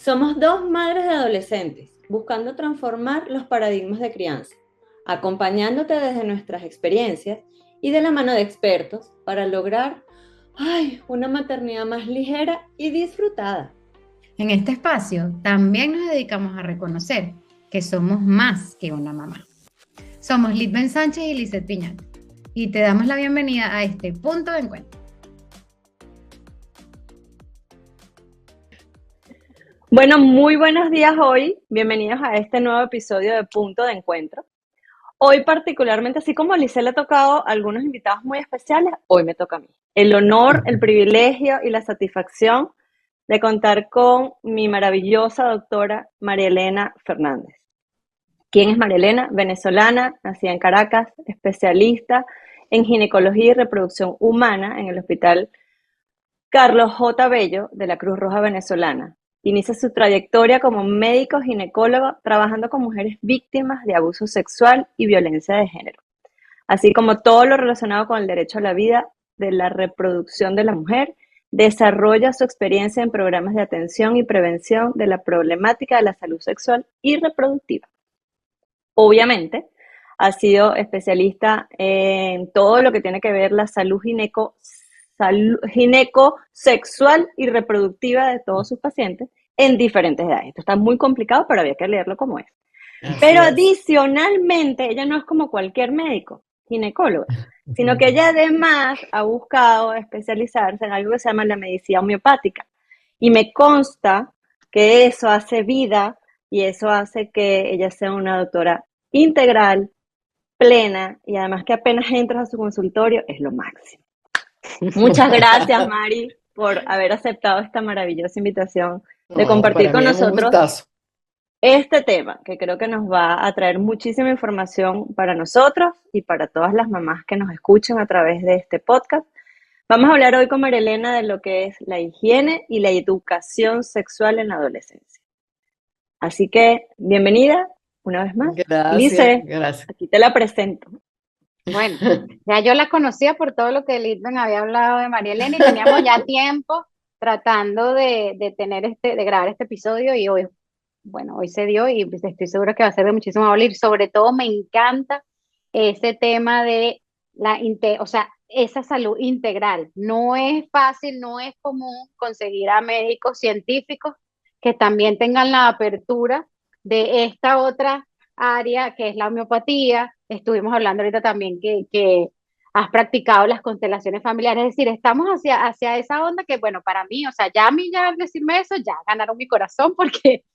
Somos dos madres de adolescentes buscando transformar los paradigmas de crianza, acompañándote desde nuestras experiencias y de la mano de expertos para lograr una maternidad más ligera y disfrutada. En este espacio también nos dedicamos a reconocer que somos más que una mamá. Somos Litben Sánchez y Lizeth Piñal y te damos la bienvenida a este punto de encuentro. Bueno, muy buenos días hoy. Bienvenidos a este nuevo episodio de Punto de Encuentro. Hoy particularmente, así como a Lice le ha tocado a algunos invitados muy especiales, hoy me toca a mí. El honor, el privilegio y la satisfacción de contar con mi maravillosa doctora María Elena Fernández. ¿Quién es María Elena? Venezolana, nacida en Caracas, especialista en ginecología y reproducción humana en el Hospital Carlos J. Bello de la Cruz Roja Venezolana. Inicia su trayectoria como médico ginecólogo trabajando con mujeres víctimas de abuso sexual y violencia de género, así como todo lo relacionado con el derecho a la vida de la reproducción de la mujer. Desarrolla su experiencia en programas de atención y prevención de la problemática de la salud sexual y reproductiva. Obviamente, ha sido especialista en todo lo que tiene que ver la salud ginecosexual y reproductiva de todos sus pacientes en diferentes edades. Esto está muy complicado, pero había que leerlo como es. Así Pero es. adicionalmente, ella no es como cualquier médico, ginecóloga, sino que ella además ha buscado especializarse en algo que se llama la medicina homeopática. Y me consta que eso hace vida y eso hace que ella sea una doctora integral, plena, y además que apenas entras a su consultorio es lo máximo. Muchas gracias, Mari, por haber aceptado esta maravillosa invitación de No, compartir para con mí es un nosotros gustazo. este tema, que creo que nos va a traer muchísima información para nosotros y para todas las mamás que nos escuchan a través de este podcast. Vamos a hablar hoy con María Elena de lo que es la higiene y la educación sexual en la adolescencia. Así que, bienvenida una vez más. Gracias, Lice, gracias. aquí te la presento. Bueno, ya yo la conocía por todo lo que Litben había hablado de María Elena y teníamos ya tiempo tratando de grabar este episodio y hoy, bueno, hoy se dio y pues estoy segura que va a ser de muchísimo valor. Y sobre todo me encanta ese tema de o sea, esa salud integral. No es fácil, no es común conseguir a médicos científicos que también tengan la apertura de esta otra área que es la homeopatía. Estuvimos hablando ahorita también que has practicado las constelaciones familiares, es decir, estamos hacia esa onda que, bueno, para mí, o sea, ya a mí ya al decirme eso, ya ganaron mi corazón porque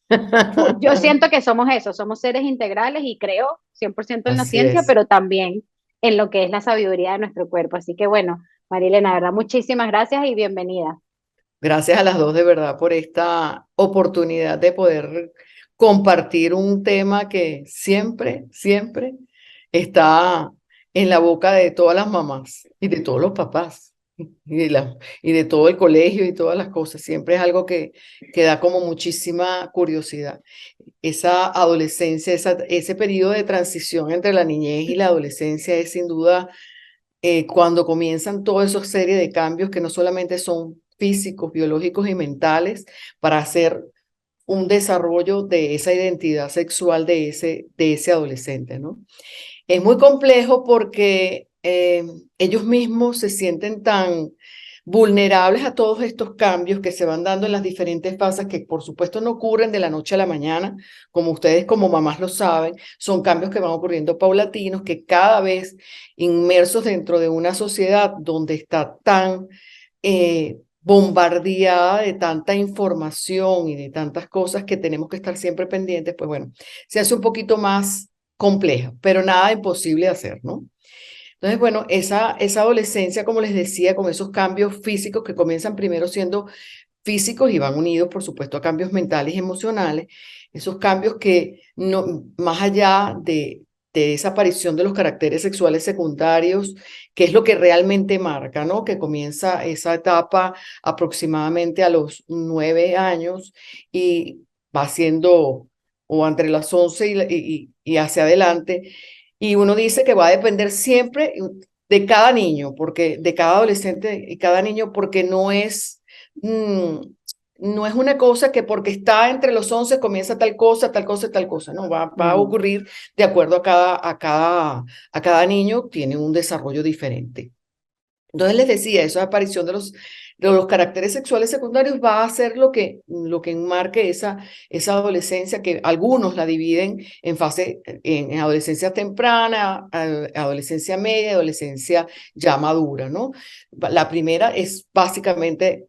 yo siento que somos eso, somos seres integrales y creo 100% en la Así ciencia, es. pero también en lo que es la sabiduría de nuestro cuerpo. Así que bueno, Marilena, de verdad, muchísimas gracias y bienvenida. Gracias a las dos de verdad por esta oportunidad de poder compartir un tema que siempre, siempre está en la boca de todas las mamás y de todos los papás y de todo el colegio y todas las cosas. Siempre es algo que da como muchísima curiosidad. Esa adolescencia, ese periodo de transición entre la niñez y la adolescencia es sin duda cuando comienzan toda esa serie de cambios que no solamente son físicos, biológicos y mentales para hacer un desarrollo de esa identidad sexual de ese adolescente, ¿no? Es muy complejo porque ellos mismos se sienten tan vulnerables a todos estos cambios que se van dando en las diferentes fases, que por supuesto no ocurren de la noche a la mañana, como ustedes como mamás lo saben, son cambios que van ocurriendo paulatinos, que cada vez inmersos dentro de una sociedad donde está tan bombardeada de tanta información y de tantas cosas que tenemos que estar siempre pendientes, pues bueno, se hace un poquito más compleja, pero nada imposible de hacer, ¿no? Entonces, bueno, esa adolescencia, como les decía, con esos cambios físicos que comienzan primero siendo físicos y van unidos, por supuesto, a cambios mentales y emocionales, esos cambios que no, más allá de esa aparición de los caracteres sexuales secundarios, que es lo que realmente marca, ¿no? Que comienza esa etapa aproximadamente a los 9 años y va siendo o entre las 11 y hacia adelante. Y uno dice que va a depender siempre de cada niño, porque de cada adolescente y cada niño, porque no es no es una cosa que porque está entre los 11 comienza tal cosa, tal cosa, tal cosa, no, va a ocurrir de acuerdo a cada niño, tiene un desarrollo diferente. Entonces les decía, esa aparición de los caracteres sexuales secundarios va a ser lo que enmarque esa adolescencia, que algunos la dividen en fase, en adolescencia temprana, adolescencia media, adolescencia ya madura, ¿no? La primera es básicamente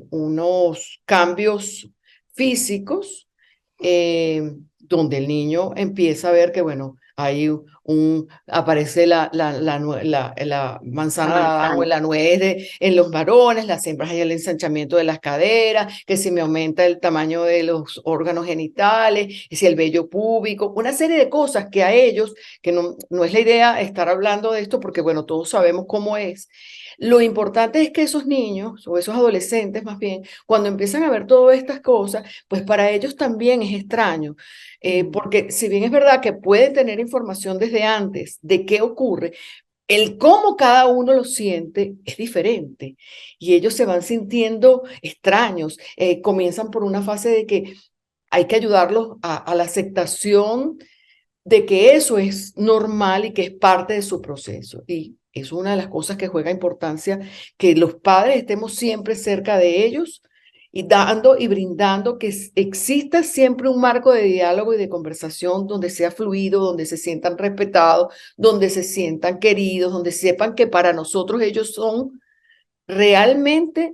unos cambios físicos, donde el niño empieza a ver que, bueno, hay aparece la La manzana de Adán o manzana. la nuez en los varones, las hembras hay el ensanchamiento de las caderas, que si me aumenta el tamaño de los órganos genitales, que si el vello púbico, una serie de cosas que a ellos, que no es la idea estar hablando de esto porque, bueno, todos sabemos cómo es. Lo importante es que esos niños, o esos adolescentes más bien, cuando empiezan a ver todas estas cosas, pues para ellos también es extraño. Porque si bien es verdad que pueden tener información desde antes de qué ocurre, el cómo cada uno lo siente es diferente y ellos se van sintiendo extraños. Comienzan por una fase de que hay que ayudarlos a la aceptación de que eso es normal y que es parte de su proceso. Y es una de las cosas que juega importancia, que los padres estemos siempre cerca de ellos y dando y brindando que exista siempre un marco de diálogo y de conversación donde sea fluido, donde se sientan respetados, donde se sientan queridos, donde sepan que para nosotros ellos son realmente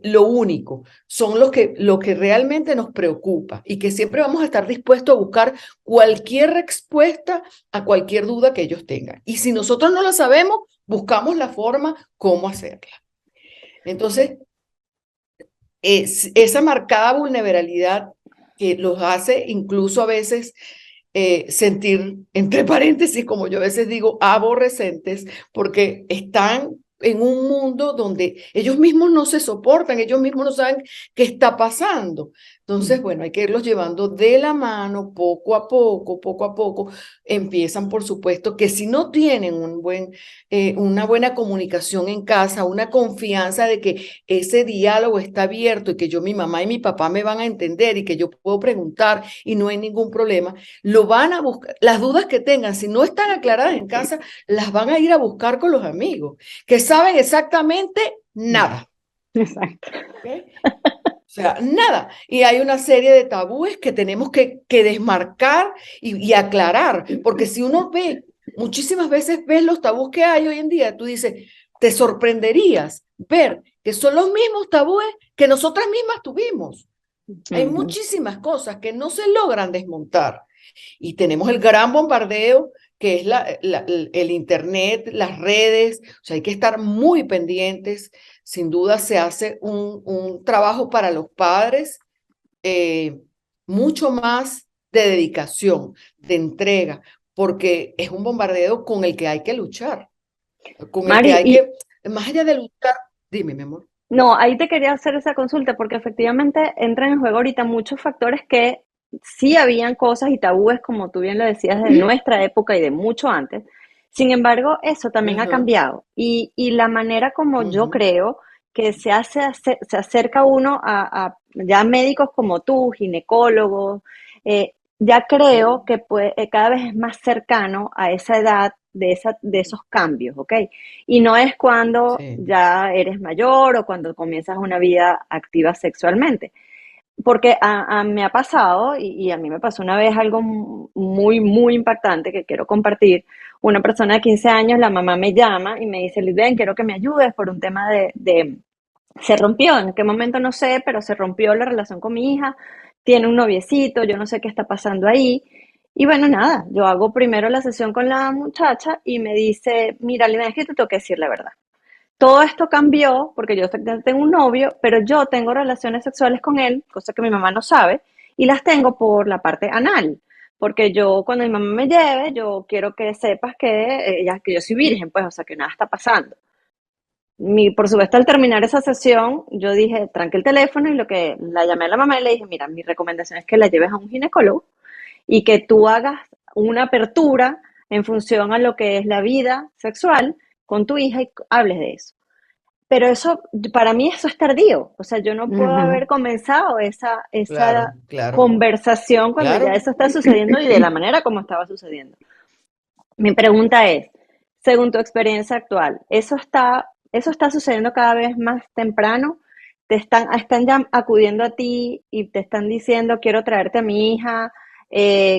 lo único, son lo que realmente nos preocupa y que siempre vamos a estar dispuestos a buscar cualquier respuesta a cualquier duda que ellos tengan. Y si nosotros no la sabemos, buscamos la forma cómo hacerla. Entonces, esa marcada vulnerabilidad que los hace incluso a veces sentir, entre paréntesis, como yo a veces digo, aborrecentes, porque están en un mundo donde ellos mismos no se soportan, ellos mismos no saben qué está pasando. Entonces, bueno, hay que irlos llevando de la mano poco a poco, poco a poco. Empiezan, por supuesto, que si no tienen una buena comunicación en casa, una confianza de que ese diálogo está abierto y que yo, mi mamá y mi papá me van a entender y que yo puedo preguntar y no hay ningún problema, lo van a buscar, las dudas que tengan, si no están aclaradas en casa, las van a ir a buscar con los amigos, que saben exactamente nada. Exacto. ¿Okay? O sea, nada. Y hay una serie de tabúes que tenemos que desmarcar y aclarar, porque si uno ve, muchísimas veces ves los tabús que hay hoy en día, tú dices, te sorprenderías ver que son los mismos tabúes que nosotras mismas tuvimos. Hay muchísimas cosas que no se logran desmontar. Y tenemos el gran bombardeo que es el internet, las redes, o sea, hay que estar muy pendientes. Sin duda se hace un trabajo para los padres mucho más de dedicación, de entrega, porque es un bombardeo con el que hay que luchar, con el que Mari, hay y que, más allá de luchar, dime, mi amor. no, ahí te quería hacer esa consulta porque efectivamente entran en juego ahorita muchos factores que sí habían cosas y tabúes, como tú bien lo decías, de nuestra época y de mucho antes. Sin embargo, eso también ha Ajá, cambiado y la manera como yo ujú, creo que se acerca uno a ya médicos como tú, ginecólogos, ya creo que cada vez es más cercano a esa edad de esos cambios, ¿ok? Y no es cuando sí, ya eres mayor o cuando comienzas una vida activa sexualmente. Porque me ha pasado, y a mí me pasó una vez algo muy, muy impactante que quiero compartir. Una persona de 15 años, la mamá me llama y me dice, Lisbeth, quiero que me ayudes por un tema se rompió, en qué momento no sé, pero se rompió la relación con mi hija, tiene un noviecito, yo no sé qué está pasando ahí. Y bueno, nada, yo hago primero la sesión con la muchacha y me dice, mira, Lina, es que te tengo que decir la verdad. Todo esto cambió porque yo tengo un novio, pero yo tengo relaciones sexuales con él, cosa que mi mamá no sabe, y las tengo por la parte anal. Porque yo, cuando mi mamá me lleve, yo quiero que sepas que yo soy virgen, pues, o sea, que nada está pasando. Por supuesto, al terminar esa sesión, yo dije, tranque el teléfono y lo que la llamé a la mamá y le dije, mira, mi recomendación es que la lleves a un ginecólogo y que tú hagas una apertura en función a lo que es la vida sexual con tu hija y hables de eso. pero eso, para mí eso es tardío. O sea, yo no puedo Ujú. haber comenzado esa Claro, claro, conversación cuando ya claro. eso está sucediendo y de la manera como estaba sucediendo. Mi pregunta es, según tu experiencia actual, eso está sucediendo cada vez más temprano? Están ya acudiendo a ti y te están diciendo, quiero traerte a mi hija,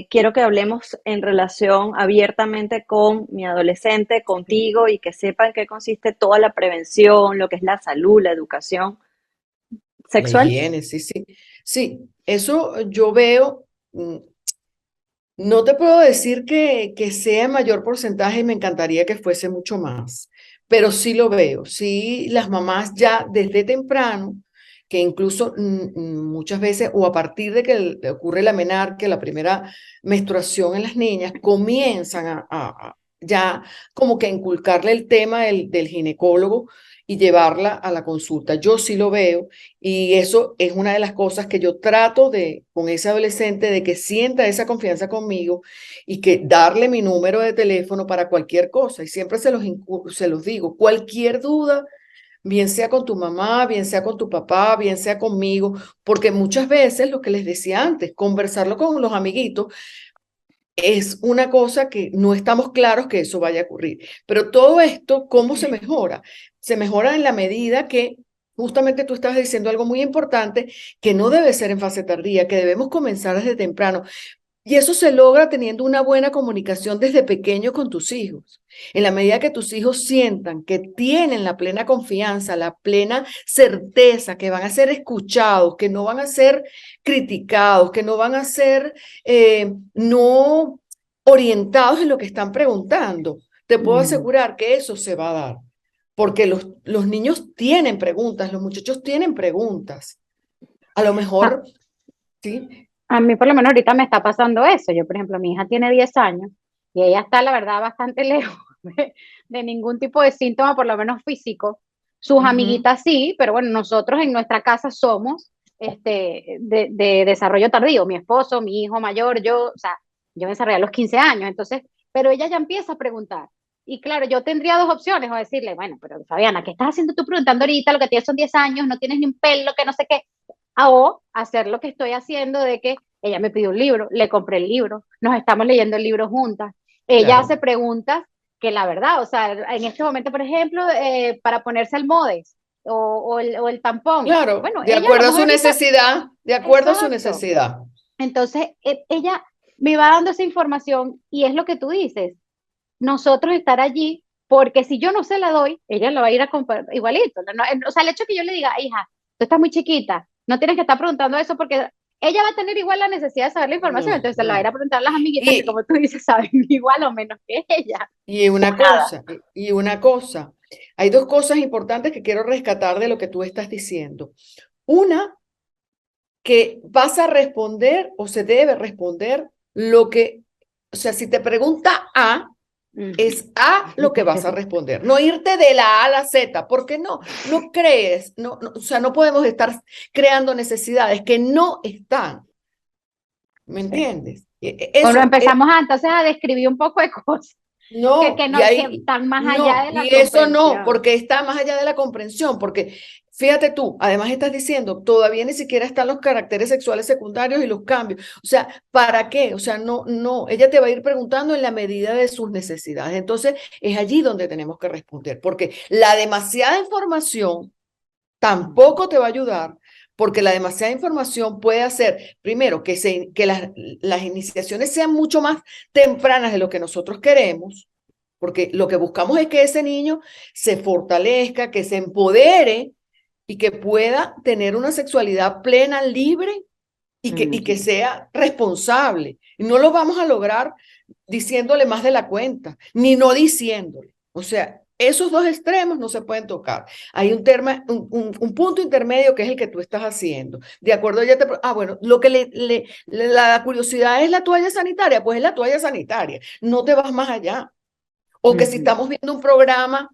quiero que hablemos en relación abiertamente con mi adolescente, contigo, y que sepa en qué consiste toda la prevención, lo que es la salud, la educación La sexual? higiene, sí, sí. Sí, eso yo veo. No te puedo decir que sea en mayor porcentaje y me encantaría que fuese mucho más, pero sí lo veo. Sí, las mamás ya desde temprano, que incluso muchas veces o a partir de que ocurre la menarquia, la primera menstruación en las niñas, comienzan a ya como que a inculcarle el tema del ginecólogo y llevarla a la consulta. Yo sí lo veo. Y eso es una de las cosas que yo trato de, con ese adolescente, de que sienta esa confianza conmigo y que darle mi número de teléfono para cualquier cosa. Y siempre se los digo, cualquier duda, bien sea con tu mamá, bien sea con tu papá, bien sea conmigo, porque muchas veces, lo que les decía antes, conversarlo con los amiguitos es una cosa que no estamos claros que eso vaya a ocurrir. Pero todo esto, ¿cómo se mejora? Se mejora en la medida que justamente tú estabas diciendo algo muy importante, que no debe ser en fase tardía, que debemos comenzar desde temprano. Y eso se logra teniendo una buena comunicación desde pequeño con tus hijos. En la medida que tus hijos sientan que tienen la plena confianza, la plena certeza que van a ser escuchados, que no van a ser criticados, que no van a ser no orientados en lo que están preguntando, te puedo Ujú. asegurar que eso se va a dar. Porque los niños tienen preguntas, los muchachos tienen preguntas. A lo A, mejor, sí. a mí por lo menos ahorita me está pasando eso. Yo, por ejemplo, mi hija tiene 10 años y ella está, la verdad, bastante lejos de ningún tipo de síntoma, por lo menos físico. Sus Ujú, amiguitas sí, pero bueno, nosotros en nuestra casa somos de desarrollo tardío. Mi esposo, mi hijo mayor, yo, o sea, yo me desarrollé a los 15 años, entonces, pero ella ya empieza a preguntar. Y claro, yo tendría dos opciones, o decirle, bueno, pero Fabiana, ¿qué estás haciendo tú preguntando ahorita? Lo que tienes son 10 años, no tienes ni un pelo, que no sé qué. O hacer lo que estoy haciendo de que ella me pidió un libro, le compré el libro, nos estamos leyendo el libro juntas. Ella hace claro. preguntas que la verdad, o sea, en este momento, por ejemplo, para ponerse el MODES o el tampón. Claro, Bueno, de ella a lo acuerdo a mejor su ahorita, necesidad, de acuerdo a su exacto. necesidad. Entonces, ella me va dando esa información y es lo que tú dices, nosotros estar allí, porque si yo no se la doy, ella la va a ir a comprar igualito. O sea, el hecho que yo le diga, hija, tú estás muy chiquita, no tienes que estar preguntando eso porque ella va a tener igual la necesidad de saber la información, No, entonces se la va a ir a no. preguntar a las amiguitas que, Y, como tú dices, saben igual o menos que ella. y O una nada. cosa, y una cosa, hay dos cosas importantes que quiero rescatar de lo que tú estás diciendo. Una, que vas a responder o se debe responder lo que, o sea, si te pregunta A, Ujú. es A lo que vas a responder, no irte de la A a la Z, porque no crees, o sea, no podemos estar creando necesidades que no están, ¿me Sí. entiendes? Bueno, Eso, empezamos entonces a describir un poco de cosas no, y que ahí, están más allá no, de la y eso no, comprensión. porque está más allá de la comprensión, porque fíjate tú, además estás diciendo, todavía ni siquiera están los caracteres sexuales secundarios y los cambios. O sea, ¿para qué? O sea, no, ella te va a ir preguntando en la medida de sus necesidades. Entonces, es allí donde tenemos que responder, porque la demasiada información tampoco te va a ayudar, porque la demasiada información puede hacer, primero, que las iniciaciones sean mucho más tempranas de lo que nosotros queremos, porque lo que buscamos es que ese niño se fortalezca, que se empodere y que pueda tener una sexualidad plena, libre y que Ujú. sea responsable. Y no lo vamos a lograr diciéndole más de la cuenta, ni no diciéndole. O sea, esos dos extremos no se pueden tocar. Hay un punto intermedio que es el que tú estás haciendo. De acuerdo, bueno, lo que la curiosidad es la toalla sanitaria, pues es la toalla sanitaria. No te vas más allá. O que si Ujú. estamos viendo un programa,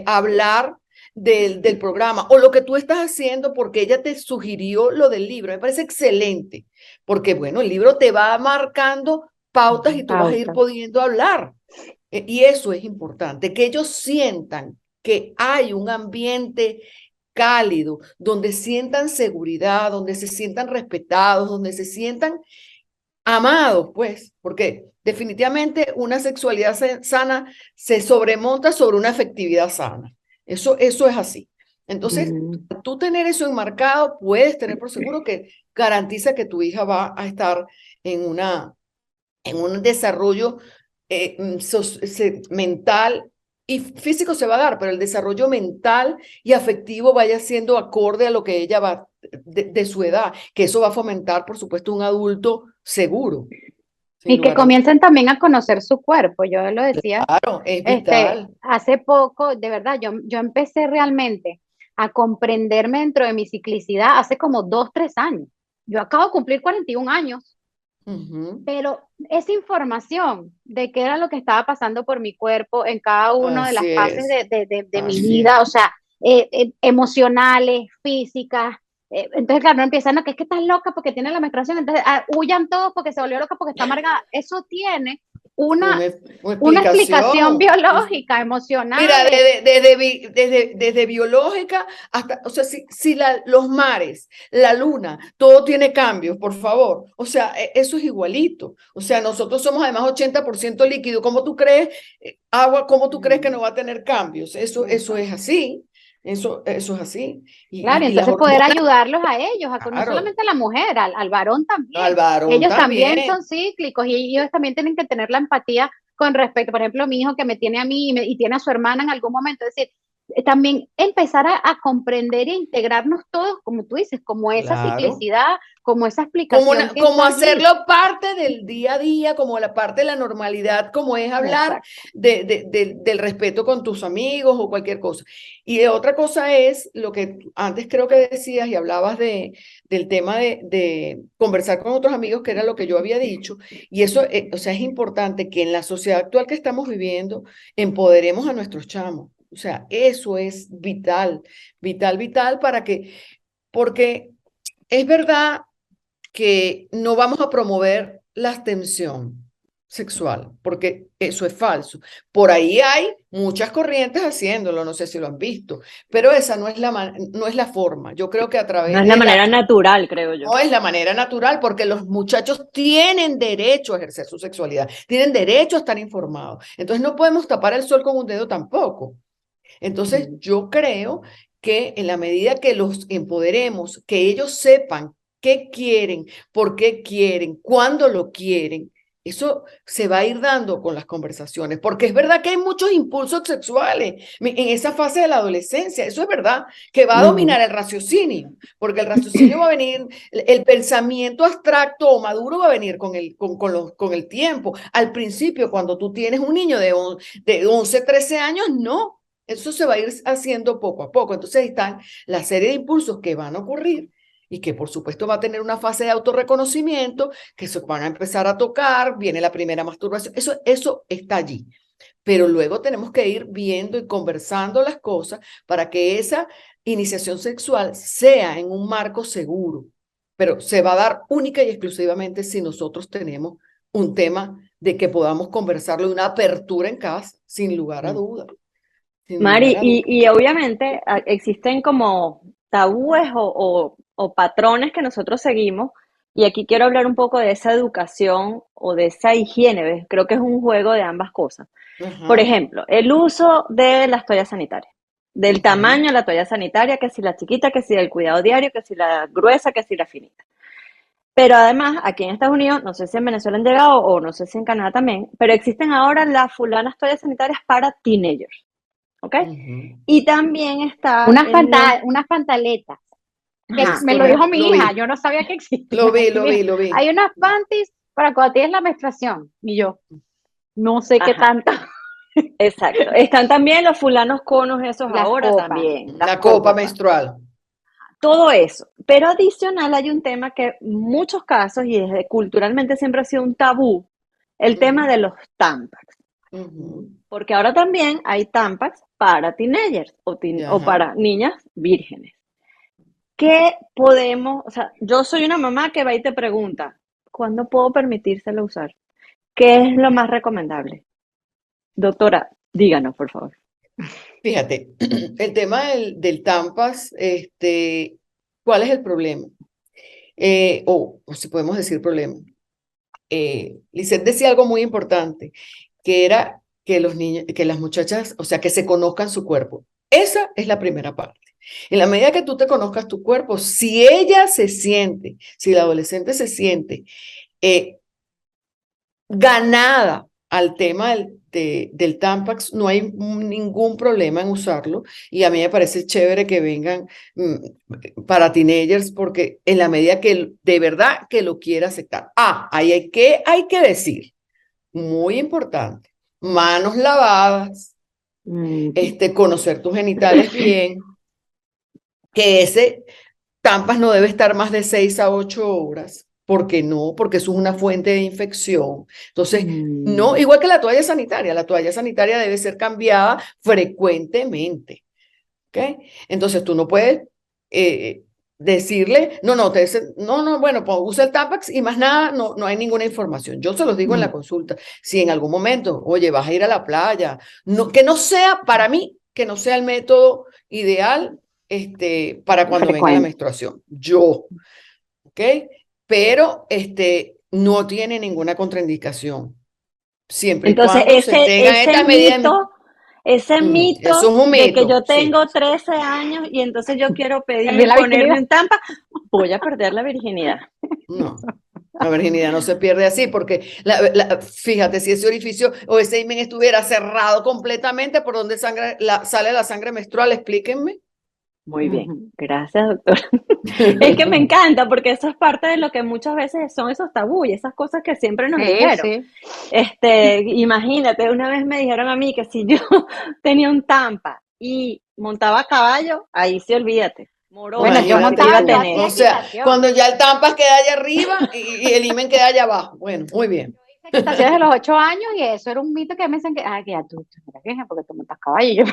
hablar del programa, o lo que tú estás haciendo porque ella te sugirió lo del libro. Me parece excelente, porque bueno, el libro te va marcando pautas y tú vas a ir Pauta. pudiendo hablar. Y eso es importante, que ellos sientan que hay un ambiente cálido, donde sientan seguridad, donde se sientan respetados, donde se sientan amados, pues, porque definitivamente una sexualidad sana se sobremonta sobre una afectividad sana. Eso es así. Entonces, tú tener eso enmarcado, puedes tener por seguro que garantiza que tu hija va a estar en un desarrollo mental y físico se va a dar, pero el desarrollo mental y afectivo vaya siendo acorde a lo que ella va de su edad, que eso va a fomentar, por supuesto, un adulto seguro, sin Y que lugar a dudas. comiencen también a conocer su cuerpo. Yo lo decía, Claro, es vital. hace poco, de verdad, yo empecé realmente a comprenderme dentro de mi ciclicidad hace como 2, 3 años. Yo acabo de cumplir 41 años, Ujú. pero esa información de qué era lo que estaba pasando por mi cuerpo en cada una de Así las fases es, de mi así es. vida, o sea, emocionales, físicas. Entonces, claro, no empiezan, no, que es que estás loca porque tiene la menstruación, entonces huyan todos porque se volvió loca porque está amargada. Eso tiene una, Una, una una explicación explicación. biológica, emocional. Mira, desde biológica hasta, o sea, si los mares, la luna, todo tiene cambios, por favor. O sea, eso es igualito. O sea, nosotros somos además 80% líquido. ¿Cómo tú crees, agua, cómo tú crees que no va a tener cambios? Eso es así. Eso es así. Claro, Y las entonces poder hormonas, ayudarlos a ellos, no claro, solamente a la mujer, al varón al también. varón Ellos también también. son cíclicos y ellos también tienen que tener la empatía con respecto, por ejemplo, mi hijo que me tiene a mí y tiene a su hermana en algún momento. Es decir, también empezar a comprender e integrarnos todos, como tú dices, como esa Claro. ciclicidad, como esa explicación que Como está allí. hacerlo parte del día a día, como la parte de la normalidad, como es hablar Exacto. del respeto con tus amigos o cualquier cosa. Y otra cosa es lo que antes creo que decías y hablabas del tema de conversar con otros amigos, que era lo que yo había dicho. Y eso, o sea, es importante que en la sociedad actual que estamos viviendo, empoderemos a nuestros chamos. O sea, eso es vital, vital, vital porque es verdad que no vamos a promover la abstención sexual, porque eso es falso. Por ahí hay muchas corrientes haciéndolo, no sé si lo han visto, pero esa no es la forma. Yo creo que a No través es la de manera natural, creo yo. no es la manera natural, porque los muchachos tienen derecho a ejercer su sexualidad, tienen derecho a estar informados. Entonces no podemos tapar el sol con un dedo tampoco. Entonces, yo creo que en la medida que los empoderemos, que ellos sepan qué quieren, por qué quieren, cuándo lo quieren, eso se va a ir dando con las conversaciones, porque es verdad que hay muchos impulsos sexuales en esa fase de la adolescencia, eso es verdad, que va a Ujú. dominar el raciocinio, porque el raciocinio va a venir, el pensamiento abstracto o maduro va a venir con el tiempo. Al principio, cuando tú tienes un niño de 11 13 años, no. Eso se va a ir haciendo poco a poco. Entonces están la serie de impulsos que van a ocurrir y que por supuesto va a tener una fase de autorreconocimiento, que se van a empezar a tocar, viene la primera masturbación, eso está allí. Pero luego tenemos que ir viendo y conversando las cosas para que esa iniciación sexual sea en un marco seguro. Pero se va a dar única y exclusivamente si nosotros tenemos un tema de que podamos conversarlo, una apertura en casa, sin lugar a dudas. Sin lugar Mari, a dudas. y obviamente existen como tabúes o patrones que nosotros seguimos, y aquí quiero hablar un poco de esa educación o de esa higiene, ¿ves? Creo que es un juego de ambas cosas. Por Ajá. ejemplo, el uso de las toallas sanitarias, del Ujú. tamaño de la toalla sanitaria, que si la chiquita, que si del cuidado diario, que si la gruesa, que si la finita. Pero además, aquí en Estados Unidos, no sé si en Venezuela han llegado o no sé si en Canadá también, pero existen ahora las fulanas toallas sanitarias para teenagers, ¿ok? Ujú. Y también está los... Unas pantaletas, que Es Ajá, me lo dijo correcto, mi hija, yo no sabía que existían. Y lo mira, vi, lo vi. hay unas panties para cuando tienes la menstruación. Y yo, no sé qué ajá, tanto. exacto. Están también los fulanos conos esos Las ahora copas. también, las La copa copas, menstrual. todo eso. Pero adicional hay un tema que en muchos casos, y desde culturalmente siempre ha sido un tabú, el tema Ujú, de los tampax. ujú. Porque ahora también hay tampax para teenagers Ya, o ajá. para niñas vírgenes. ¿Qué podemos, o sea, yo soy una mamá que va y te pregunta, ¿cuándo puedo permitírselo usar? ¿Qué es lo más recomendable? Doctora, díganos, por favor. Fíjate, el tema del Tampax, ¿cuál es el problema? O si podemos decir problema. Lisette decía algo muy importante, que era que los niños, que las muchachas, o sea, que se conozcan su cuerpo. Esa es la primera parte. En la medida que tú te conozcas tu cuerpo, si ella se siente, si la adolescente se siente eh, ganada al tema del Tampax, no hay ningún problema en usarlo y a mí me parece chévere que vengan para teenagers porque en la medida que de verdad que lo quiera aceptar. Ahí hay que decir, muy importante, manos lavadas, conocer tus genitales bien, que ese Tampax no debe estar más de 6 a 8 horas. ¿Por qué no? Porque eso es una fuente de infección. Entonces, no, igual que la toalla sanitaria debe ser cambiada frecuentemente. ¿Ok? Entonces, tú no puedes decirle, no, bueno, pues usa el Tampax y más nada, no hay ninguna información. Yo se los digo en la consulta. Si en algún momento, oye, vas a ir a la playa, que no sea, para mí, que no sea el método ideal para cuando venga la menstruación. ¿Ok? Pero no tiene ninguna contraindicación, siempre y Entonces, cuando se tengan estas medidas. ese Eso es mito un de que mito, yo tengo 13 años y entonces yo quiero Perdí pedir la ponerme virginidad. un Tampax, voy a perder la virginidad. no. La virginidad no se pierde así, porque fíjate, si ese orificio o ese himen estuviera cerrado completamente, ¿por dónde sale la sangre menstrual? Explíquenme. Muy bien, gracias, doctor. Es que me encanta porque eso es parte de lo que muchas veces son esos tabú y esas cosas que siempre nos dijeron. Sí. Imagínate, una vez me dijeron a mí que si yo tenía un Tampa y montaba a caballo, ahí sí olvídate. Moroso, Bueno, yo Imagínate iba montaba, a yo tú. tener. hacía O sea, equitación. cuando ya el Tampax queda allá arriba y el himen queda allá abajo. Bueno, muy bien. Hice equitaciones de los 8 años y eso era un mito que me dicen que ya tú eres vieja porque tú montas caballo. Y yo,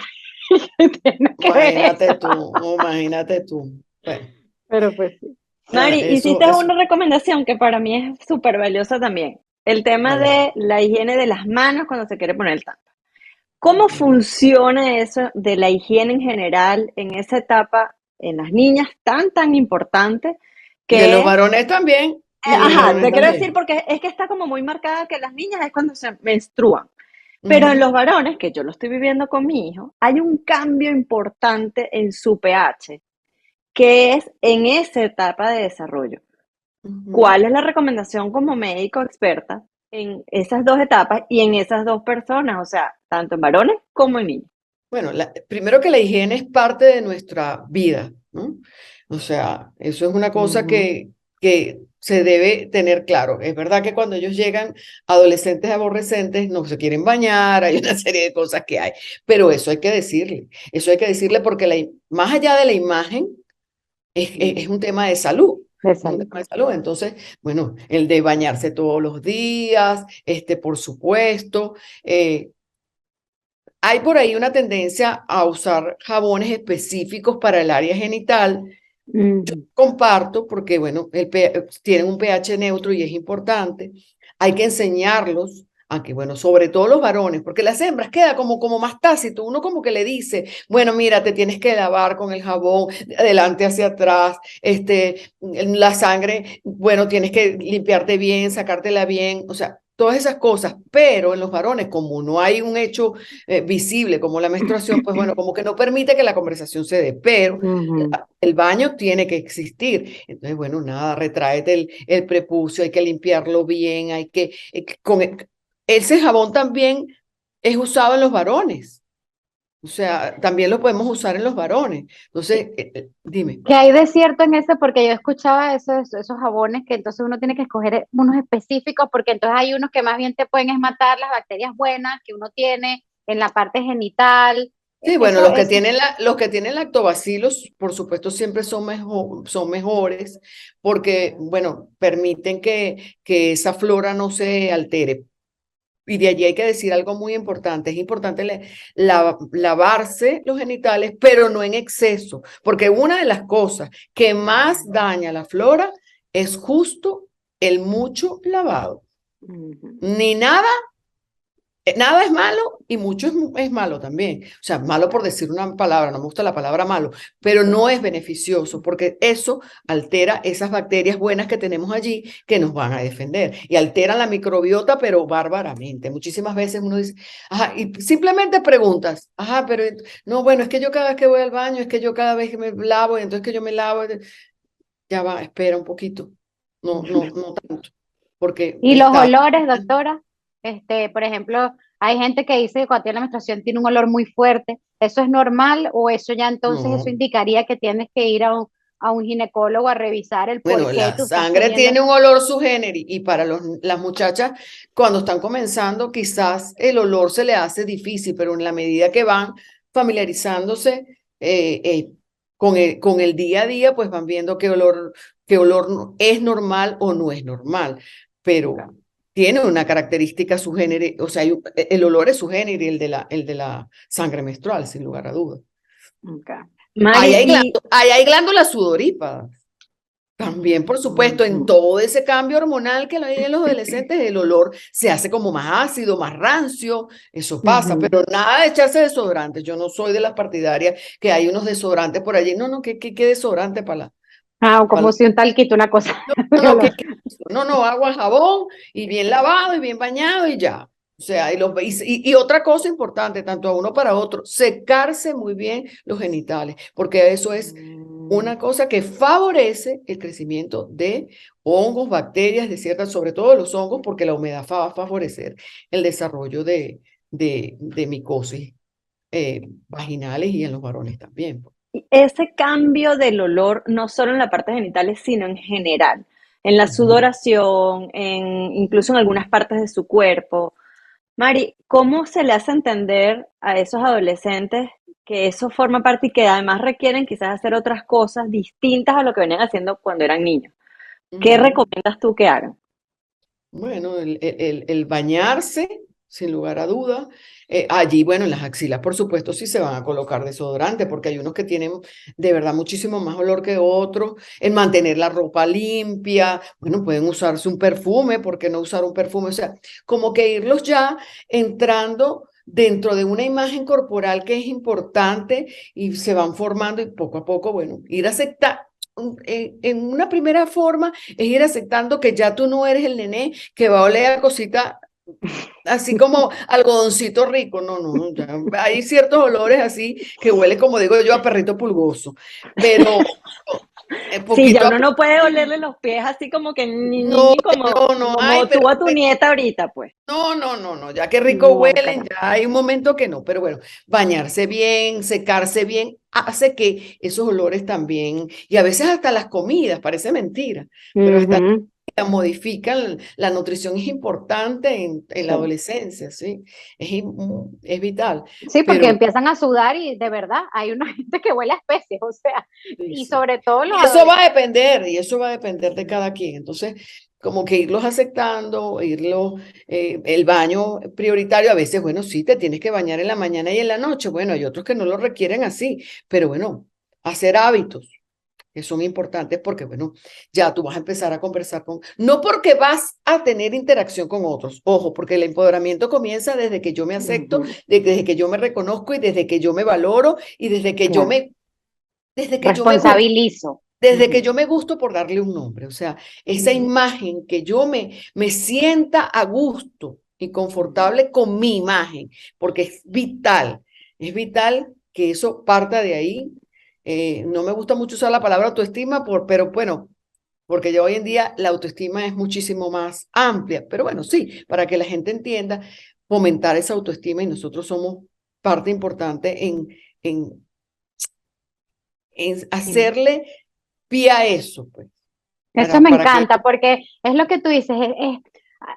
tiene que ver Imagínate eso. tú, imagínate tú. Bueno, Pero pues sí. Mari, eso, hiciste eso. una recomendación que para mí es súper valiosa también. El tema A ver. de la higiene de las manos cuando se quiere poner el Tampa. ¿Cómo funciona eso de la higiene en general en esa etapa en las niñas tan importante Y en los que, varones también. Y en los ajá, varones te quiero decir también. porque es que está como muy marcada que las niñas es cuando se menstruan, pero en Ujú, los varones, que yo lo estoy viviendo con mi hijo, hay un cambio importante en su pH, que es en esa etapa de desarrollo. ujú. ¿Cuál es la recomendación como médico experta en esas dos etapas y en esas dos personas? O sea, tanto en varones como en niños. Bueno, primero que la higiene es parte de nuestra vida, ¿no? O sea, eso es una cosa que se debe tener claro. Es verdad que cuando ellos llegan adolescentes aborrecentes, no se quieren bañar, hay una serie de cosas que hay, pero eso hay que decirle porque más allá de la imagen, es un tema de salud. De Es un salud. tema de salud. Entonces, bueno, el de bañarse todos los días, por supuesto. Hay por ahí una tendencia a usar jabones específicos para el área genital. Comparto porque, bueno, tienen un pH neutro y es importante. Hay que enseñarlos a que, bueno, sobre todo los varones, porque las hembras queda como más tácito. Uno como que le dice, bueno, mira, te tienes que lavar con el jabón de adelante hacia atrás, la sangre, bueno, tienes que limpiarte bien, sacártela bien, o sea, todas esas cosas. Pero en los varones, como no hay un hecho visible como la menstruación, pues bueno, como que no permite que la conversación se dé. Pero el baño tiene que existir. Entonces, bueno, nada, retráete el prepucio, hay que limpiarlo bien, ese jabón también es usado en los varones. O sea, también lo podemos usar en los varones. Entonces, dime. ¿Qué hay de cierto en eso? Porque yo escuchaba esos jabones que entonces uno tiene que escoger unos específicos porque entonces hay unos que más bien te pueden es matar las bacterias buenas que uno tiene en la parte genital. Sí, bueno, Eso, eso. los que tienen lactobacilos, por supuesto, siempre son mejores porque, bueno, permiten que esa flora no se altere. Y de allí hay que decir algo muy importante. Es importante lavarse los genitales, pero no en exceso, porque una de las cosas que más daña la flora es justo el mucho lavado. Ni nada Nada es malo y mucho es malo también. O sea, malo por decir una palabra, no me gusta la palabra malo, pero no es beneficioso porque eso altera esas bacterias buenas que tenemos allí que nos van a defender y alteran la microbiota, pero bárbaramente. Muchísimas veces uno dice, ajá, y simplemente preguntas, ajá, pero no, bueno, es que yo cada vez que voy al baño, es que yo cada vez que me lavo, y entonces que yo me lavo, ya va, espera un poquito. No tanto, porque Y los está. olores, doctora, por ejemplo, hay gente que dice que cuando tiene la menstruación tiene un olor muy fuerte. ¿Eso es normal o eso ya entonces eso No. indicaría que tienes que ir a un ginecólogo a revisar el por Bueno, qué la tú estás sangre teniendo? tiene un olor su generis y para las muchachas cuando están comenzando quizás el olor se le hace difícil, pero en la medida que van familiarizándose con el día a día, pues van viendo qué olor es normal o no es normal, pero tiene una característica su generis, o sea, el olor es su generis, el de la sangre menstrual, sin lugar a dudas. Okay. Ahí Mari, hay, y ahí hay glándulas sudoríparas. También, por supuesto, en Ujú, todo ese cambio hormonal que hay en los adolescentes, el olor se hace como más ácido, más rancio, eso pasa, ujú. pero nada de echarse desodorante. Yo no soy de las partidarias que hay unos desodorantes por allí. No, no, ¿qué desodorante Ah, para como si un talquito, una cosa. no, de no, olor. ¿qué es eso? No, no, agua, jabón y bien lavado y bien bañado y ya. O sea, y otra cosa importante, tanto a uno para otro, secarse muy bien los genitales, porque eso es Mm. una cosa que favorece el crecimiento de hongos, bacterias, de ciertas, sobre todo los hongos, porque la humedad va a favorecer el desarrollo de micosis vaginales y en los varones también. ese cambio del olor, no solo en la parte genitales, sino en general, en la Ujú. sudoración, incluso en algunas partes de su cuerpo. Mari, ¿cómo se le hace entender a esos adolescentes que eso forma parte y que además requieren quizás hacer otras cosas distintas a lo que venían haciendo cuando eran niños? ¿Qué Ujú. recomiendas tú que hagan? Bueno, el bañarse, sin lugar a dudas. Allí, bueno, en las axilas, por supuesto, sí se van a colocar desodorante, porque hay unos que tienen de verdad muchísimo más olor que otros. El mantener la ropa limpia, bueno, pueden usarse un perfume, ¿por qué no usar un perfume? O sea, como que irlos ya entrando dentro de una imagen corporal que es importante y se van formando y poco a poco, bueno, ir a aceptar. En una primera forma es ir aceptando que ya tú no eres el nené que va a oler a cosita así como algodoncito rico. No, no, ya hay ciertos olores así que huele, como digo yo, a perrito pulgoso, pero Sí, ya poquito a uno no poco. puede olerle los pies así como que ñi, ñi, No, ñi, como, no, no hay, como tú a tu nieta ahorita, pues. no, ya que rico huelen, Guácala. ya hay un momento que no, pero bueno, bañarse bien, secarse bien, hace que esos olores también, y a veces hasta las comidas, parece mentira, pero hasta Ujú, modifican, la nutrición es importante en la sí. adolescencia, ¿sí? Es vital, Sí, porque pero empiezan a sudar y de verdad hay una gente que huele a especies, o sea, sí, y sí. sobre todo los Y eso va a adolescentes. depender, y eso va a depender de cada quien. Entonces, como que irlos aceptando, el baño prioritario, a veces, bueno, sí, te tienes que bañar en la mañana y en la noche. Bueno, hay otros que no lo requieren así, pero bueno, hacer hábitos que son importantes porque, bueno, ya tú vas a empezar a conversar no porque vas a tener interacción con otros, ojo, porque el empoderamiento comienza desde que yo me acepto, Ujú, desde que yo me reconozco y desde que yo me valoro y claro. desde que yo me gusto. Responsabilizo. Desde que Ujú, yo me gusto por darle un nombre, o sea, esa ujú, imagen que yo me sienta a gusto y ujú. confortable con mi imagen, porque es vital que eso parta de ahí. No me gusta mucho usar la palabra autoestima, pero bueno, porque ya hoy en día la autoestima es muchísimo más amplia, pero bueno, sí, para que la gente entienda, fomentar esa autoestima y nosotros somos parte importante en, en Em, hacerle pie a eso, pues Eso me para que encanta porque es lo que tú dices, es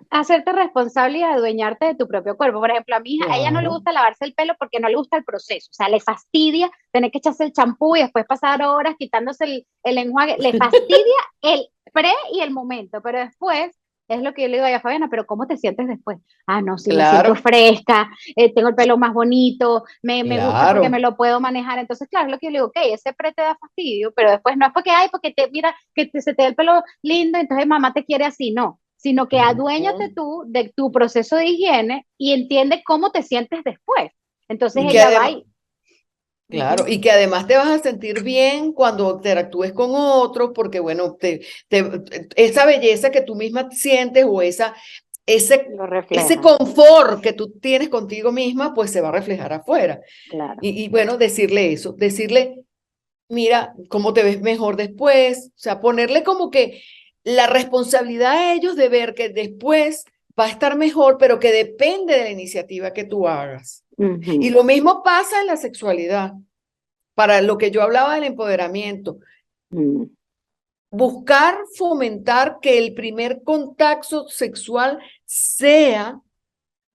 hacerte responsable y adueñarte de tu propio cuerpo. Por ejemplo, a mi hija, a ella no le claro, gusta lavarse el pelo porque no le gusta el proceso, o sea, le fastidia tener que echarse el champú y después pasar horas quitándose el enjuague, le fastidia el pre y el momento, pero después es lo que yo le digo a ella, Fabiana, pero ¿cómo te sientes después? Ah, no, sí, me siento claro, fresca, tengo el pelo más bonito, me gusta porque me claro, lo puedo manejar. Entonces, claro, es lo que yo le digo, ok, ese pre te da fastidio, pero después no es porque, ay, porque te, mira, se te da el pelo lindo, entonces mamá te quiere así, no. sino que aduéñate Ujú. tú de tu proceso de higiene y entiende cómo te sientes después. Entonces Y que ella va además, y... claro, Ujú, y que además te vas a sentir bien cuando interactúes con otros, porque bueno, esa belleza que tú misma sientes o ese, lo ese refleja, confort que tú tienes contigo misma, pues se va a reflejar afuera. claro. Y bueno, decirle eso, decirle, mira, cómo te ves mejor después, o sea, ponerle como que la responsabilidad a ellos de ver que después va a estar mejor, pero que depende de la iniciativa que tú hagas. Y Ujú, lo mismo pasa en la sexualidad, para lo que yo hablaba del empoderamiento. ujú, Buscar fomentar que el primer contacto sexual sea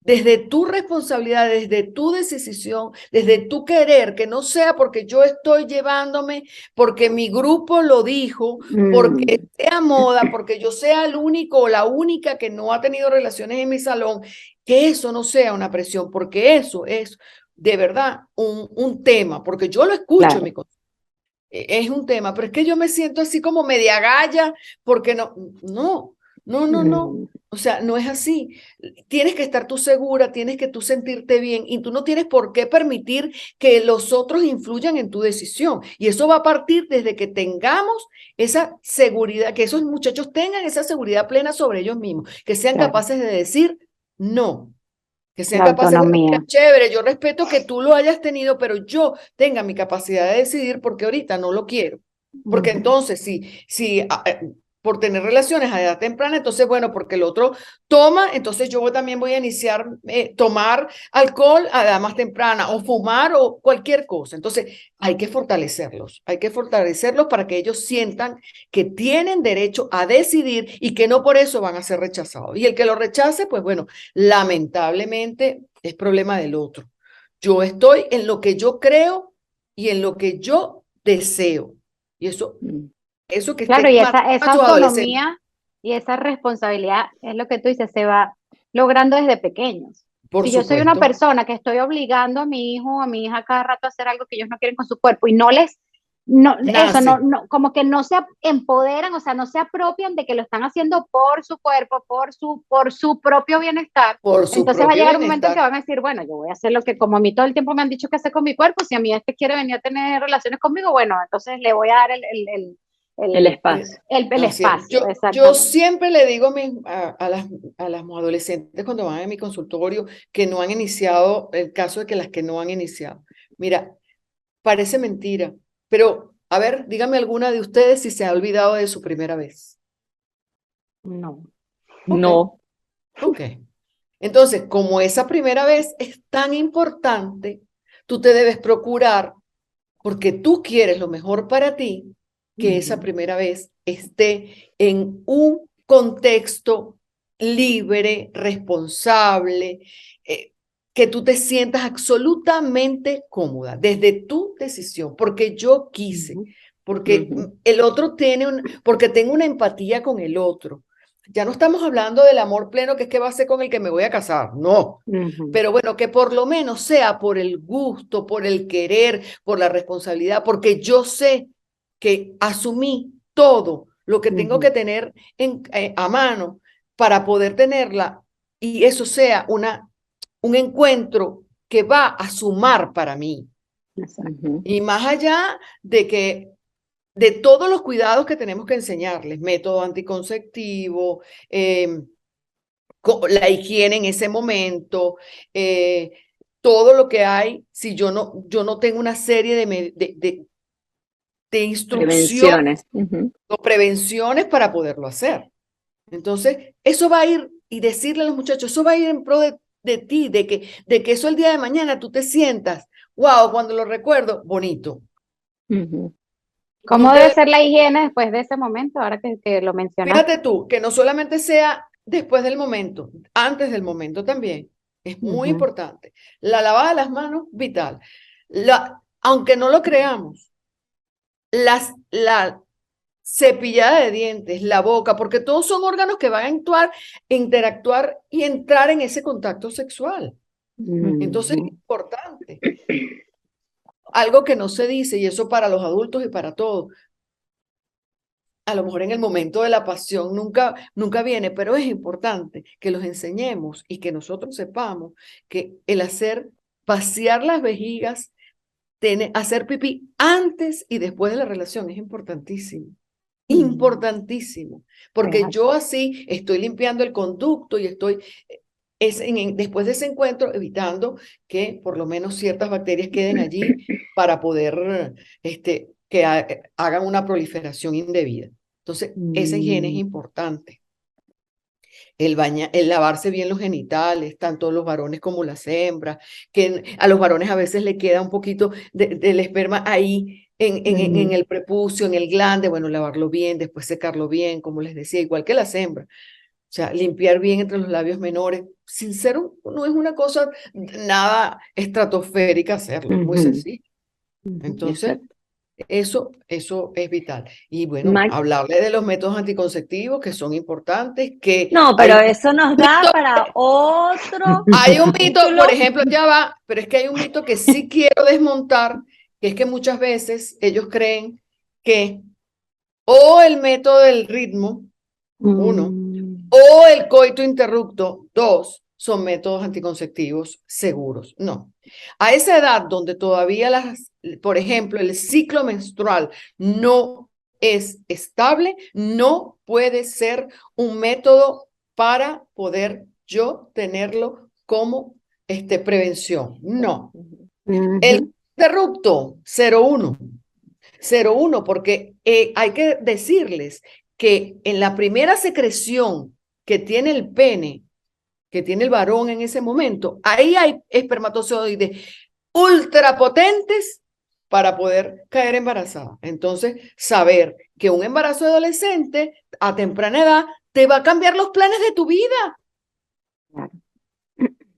desde tu responsabilidad, desde tu decisión, desde tu querer, que no sea porque yo estoy llevándome, porque mi grupo lo dijo, porque ujú, sea moda, porque yo sea el único o la única que no ha tenido relaciones en mi salón, que eso no sea una presión, porque eso es de verdad un tema, porque yo lo escucho en claro. mi es un tema, pero es que yo me siento así como media galla, porque no. Ujú, O sea, no es así. Tienes que estar tú segura, tienes que tú sentirte bien y tú no tienes por qué permitir que los otros influyan en tu decisión. Y eso va a partir desde que tengamos esa seguridad, que esos muchachos tengan esa seguridad plena sobre ellos mismos, que sean claro, capaces de decir no, que sean la capaces, bueno, mira, autonomía. chévere, yo respeto que tú lo hayas tenido, pero yo tenga mi capacidad de decidir porque ahorita no lo quiero. Porque Ujú, entonces, si por tener relaciones a edad temprana, entonces, bueno, porque el otro toma, entonces yo también voy a iniciar tomar alcohol a edad más temprana o fumar o cualquier cosa. Entonces, hay que fortalecerlos para que ellos sientan que tienen derecho a decidir y que no por eso van a ser rechazados. Y el que lo rechace, pues bueno, lamentablemente es problema del otro. Yo estoy en lo que yo creo y en lo que yo deseo. Y ujú. eso que Claro, estén y más a esa sus adolescentes. autonomía y esa responsabilidad es lo que tú dices, se va logrando desde pequeños. Por Si yo soy una supuesto. persona que estoy obligando a mi hijo o a mi hija cada rato a hacer algo que ellos no quieren con su cuerpo y no les, no, eso, Nace, como que no se empoderan, o sea, no se apropian de que lo están haciendo por su cuerpo, por su propio bienestar, por su entonces va a propio llegar un momento en que bienestar. van a decir, bueno, yo voy a hacer lo que como a mí todo el tiempo me han dicho que hacer con mi cuerpo, si a mí este quiere venir a tener relaciones conmigo, bueno, entonces le voy a dar El el, espacio. el Así es. espacio, Yo exactamente. siempre le digo a las adolescentes cuando van a mi consultorio que no han iniciado, el caso de que las que no han iniciado. Mira, parece mentira, pero a ver, dígame alguna de ustedes si se ha olvidado de su primera vez. No. Ok, No. ok. Entonces, como esa primera vez es tan importante, tú te debes procurar, porque tú quieres lo mejor para ti, que esa Ujú, primera vez esté en un contexto libre, responsable, que tú te sientas absolutamente cómoda desde tu decisión, porque yo quise, ujú, porque ujú, el otro porque tengo una empatía con el otro. Ya no estamos hablando del amor pleno, que es que va a ser con el que me voy a casar, no. ujú, Pero bueno, que por lo menos sea por el gusto, por el querer, por la responsabilidad, porque yo sé que asumí todo lo que tengo ujú. que tener a mano para poder tenerla y eso sea un encuentro que va a sumar para mí. Exacto. Ujú. Y más allá de todos los cuidados que tenemos que enseñarles, método anticonceptivo, la higiene en ese momento, eh, todo lo que hay, si yo no tengo una serie de instrucciones Prevenciones. Ujú. o prevenciones para poderlo hacer. Entonces, eso va a ir, y decirle a los muchachos, eso va a ir en pro de ti, de que eso el día de mañana tú te sientas, wow, cuando lo recuerdo, bonito. Ujú. Tú ¿Cómo debe te, ser la higiene después de ese momento, ahora que lo fíjate mencionaste? tú, que no solamente sea después del momento, antes del momento también, es muy Ujú, importante. La lavada de las manos, vital. Aunque no lo creamos, la cepillada de dientes, la boca, porque todos son órganos que van a interactuar y entrar en ese contacto sexual. Entonces es ujú. importante. Algo que no se dice, y eso para los adultos y para todos. a lo mejor en el momento de la pasión nunca viene, pero es importante que los enseñemos y que nosotros sepamos que el vaciar las vejigas, hacer pipí antes y después de la relación es importantísimo. Importantísimo, porque yo así estoy limpiando el conducto y estoy después de ese encuentro evitando que por lo menos ciertas bacterias queden allí para poder que hagan una proliferación indebida. Entonces, esa higiene es importante. El lavarse bien los genitales, tanto los varones como las hembras, que a los varones a veces le queda un poquito del esperma ahí en el prepucio, en el glande, bueno, lavarlo bien, después secarlo bien, como les decía, igual que las hembras. O sea, limpiar bien entre los labios menores, no es una cosa nada estratosférica hacerlo, es muy sencillo. Entonces, eso es vital. Y bueno, hablarle de los métodos anticonceptivos que son importantes, que no, pero eso nos da para otro hay un mito, capítulo. por ejemplo, ya va, pero es que hay un mito que sí quiero desmontar, que es que muchas veces ellos creen que o el método del ritmo, uno, o el coito interrupto, dos, son métodos anticonceptivos seguros. No. A esa edad donde todavía por ejemplo, el ciclo menstrual no es estable, no puede ser un método para poder yo tenerlo como prevención. No. El interrupto, 01. 01, porque hay que decirles que en la primera secreción que tiene el pene, que tiene el varón en ese momento, ahí hay espermatozoides ultrapotentes para poder caer embarazada. Entonces, saber que un embarazo adolescente a temprana edad te va a cambiar los planes de tu vida. Claro.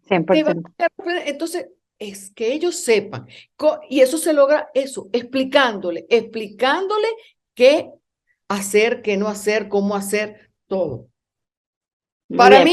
100%. Entonces, es que ellos sepan, y eso se logra explicándole qué hacer, qué no hacer, cómo hacer, todo. Para mí,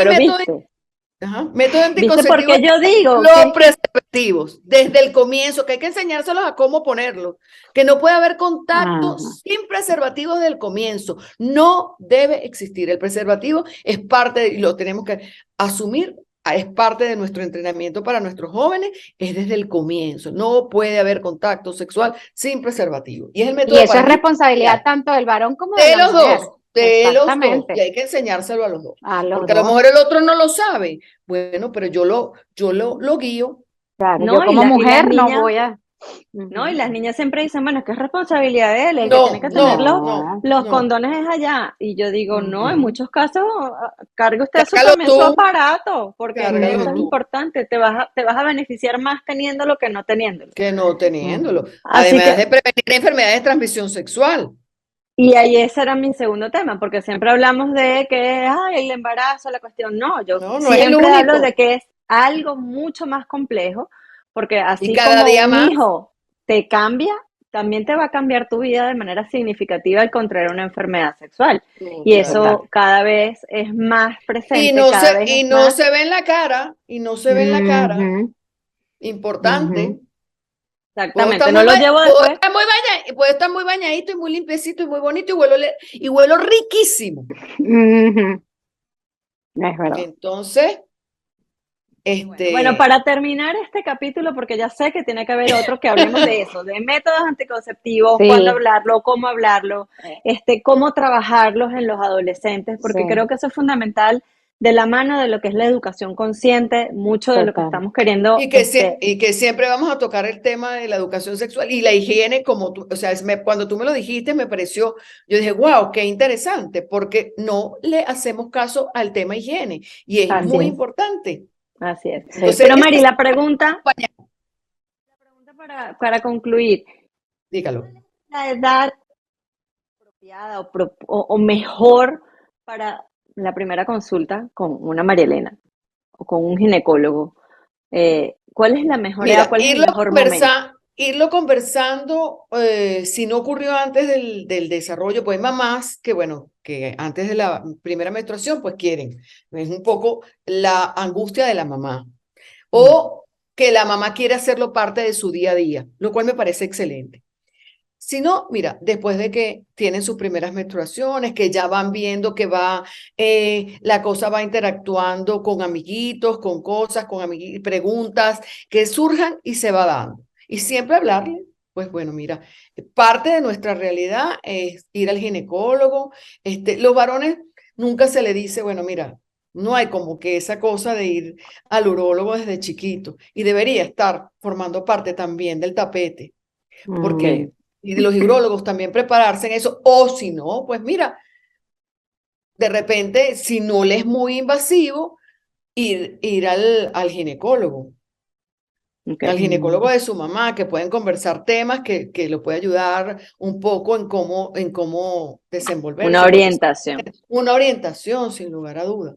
método anticonceptivo, porque yo digo los preservativos, desde el comienzo, que hay que enseñárselos a cómo ponerlos, que no puede haber contacto sin preservativos desde el comienzo, no debe existir. El preservativo es parte, y lo tenemos que asumir, es parte de nuestro entrenamiento para nuestros jóvenes, es desde el comienzo. No puede haber contacto sexual sin preservativo. Y es el método. Y eso es responsabilidad tanto del varón como de la los mujer. dos. De los dos, y hay que enseñárselo a los dos. Porque a lo mejor el otro no lo sabe. Bueno, pero yo lo guío. Claro, yo como mujer no voy a... No, y las niñas siempre dicen, bueno, es que es responsabilidad de él, el que tiene que tener los condones es allá. Y yo digo, no, en muchos casos, cargue usted también su aparato, porque eso es importante, te vas a beneficiar más teniéndolo que no teniéndolo. Que no teniéndolo. Además de prevenir enfermedades de transmisión sexual. Y ahí ese era mi segundo tema, porque siempre hablamos de que, el embarazo, la cuestión, yo siempre hablo de que es algo mucho más complejo, porque así como un hijo te cambia, también te va a cambiar tu vida de manera significativa al contraer una enfermedad sexual. Y eso cada vez es más presente. Y no se ve en la cara, Importante. Exactamente, no lo llevo después. Puede estar muy bañadito y muy limpiecito y muy bonito y huelo riquísimo. Es verdad. Entonces, Bueno, para terminar este capítulo, porque ya sé que tiene que haber otro que hablemos de eso, de métodos anticonceptivos, cuándo hablarlo, cómo trabajarlos en los adolescentes, porque creo que eso es fundamental de la mano de lo que es la educación consciente, mucho de lo que estamos queriendo. Y que siempre vamos a tocar el tema de la educación sexual y la higiene, como tú, o sea, cuando tú me lo dijiste, me pareció, yo dije, wow, qué interesante, porque no le hacemos caso al tema higiene y es muy importante. Así es. Entonces, pero Mari, la pregunta para concluir. Dígalo. ¿La edad apropiada o mejor para la primera consulta con una María Elena o con un ginecólogo? ¿Cuál es la mejor edad? ¿Cuál es el mejor momento? Irlo conversando, si no ocurrió antes del desarrollo, pues mamás que, bueno, que antes de la primera menstruación, pues quieren. Es un poco la angustia de la mamá. O que la mamá quiere hacerlo parte de su día a día, lo cual me parece excelente. sino, mira, después de que tienen sus primeras menstruaciones, que ya van viendo que la cosa va interactuando con amiguitos, con cosas, con preguntas que surjan y se va dando. Y siempre hablarle, pues bueno, mira, parte de nuestra realidad es ir al ginecólogo. Los varones nunca se le dice, bueno, mira, no hay como que esa cosa de ir al urólogo desde chiquito y debería estar formando parte también del tapete, Sí. porque y de los urólogos también prepararse en eso, o si no, pues mira, de repente, si no le es muy invasivo, ir al ginecólogo. Ok. Al ginecólogo de su mamá, que pueden conversar temas que lo puede ayudar un poco en cómo Una desenvolverse, porque orientación. una orientación, sin lugar a duda.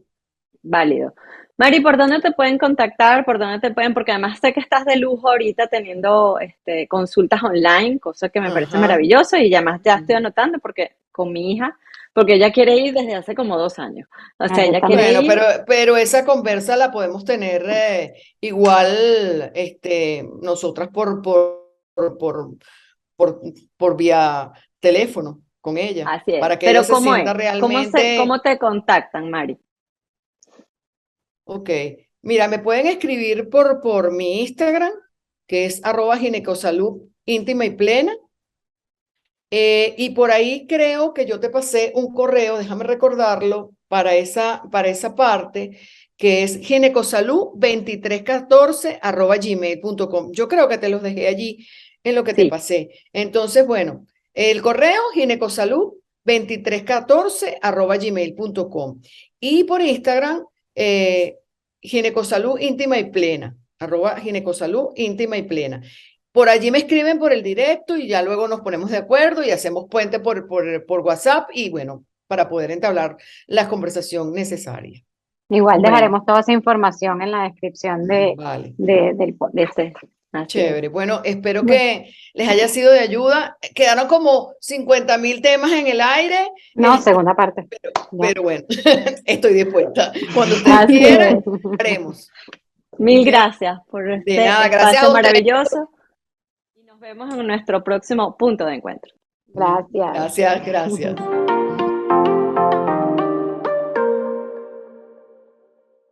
Válido. Mari, ¿por dónde te pueden contactar? ¿Por dónde te pueden? Porque además sé que estás de lujo ahorita teniendo consultas online, cosa que me parece Ajá. maravilloso y además ya estoy anotando porque con mi hija, porque ella quiere ir desde hace como 2 años. O sea, Yo ella quiere Bueno, también. ir, pero esa conversa la podemos tener igual nosotras por, por, por vía teléfono con ella, así es. para que ella Pero se ¿cómo sienta es? ¿Cómo realmente, te contactan, Mari? ok. Mira, me pueden escribir por mi Instagram, que es @ginecosalud íntima y plena. Y por ahí creo que yo te pasé un correo, déjame recordarlo, para esa parte, que es ginecosalud2314 @gmail.com. Yo creo que te los dejé allí en lo que te Sí, pasé. Entonces, bueno, el correo ginecosalud2314 @gmail.com. Y por Instagram, ginecosalud íntima y plena, @ginecosalud íntima y plena. Por allí me escriben por el directo y ya luego nos ponemos de acuerdo y hacemos puente por WhatsApp y bueno, para poder entablar la conversación necesaria. Igual bueno, dejaremos toda esa información en la descripción Vale, del de podcast. ese, así es. chévere. Bueno, espero Bueno, que les haya sido de ayuda. Quedaron como 50.000 temas en el aire, No, segunda parte. Ya. pero bueno, estoy dispuesta. Cuando ustedes así quieran, es. haremos. Mil ¿Ok? gracias por De este nada, gracias espacio a ustedes. maravilloso y nos vemos en nuestro próximo punto de encuentro. Gracias. Gracias, gracias.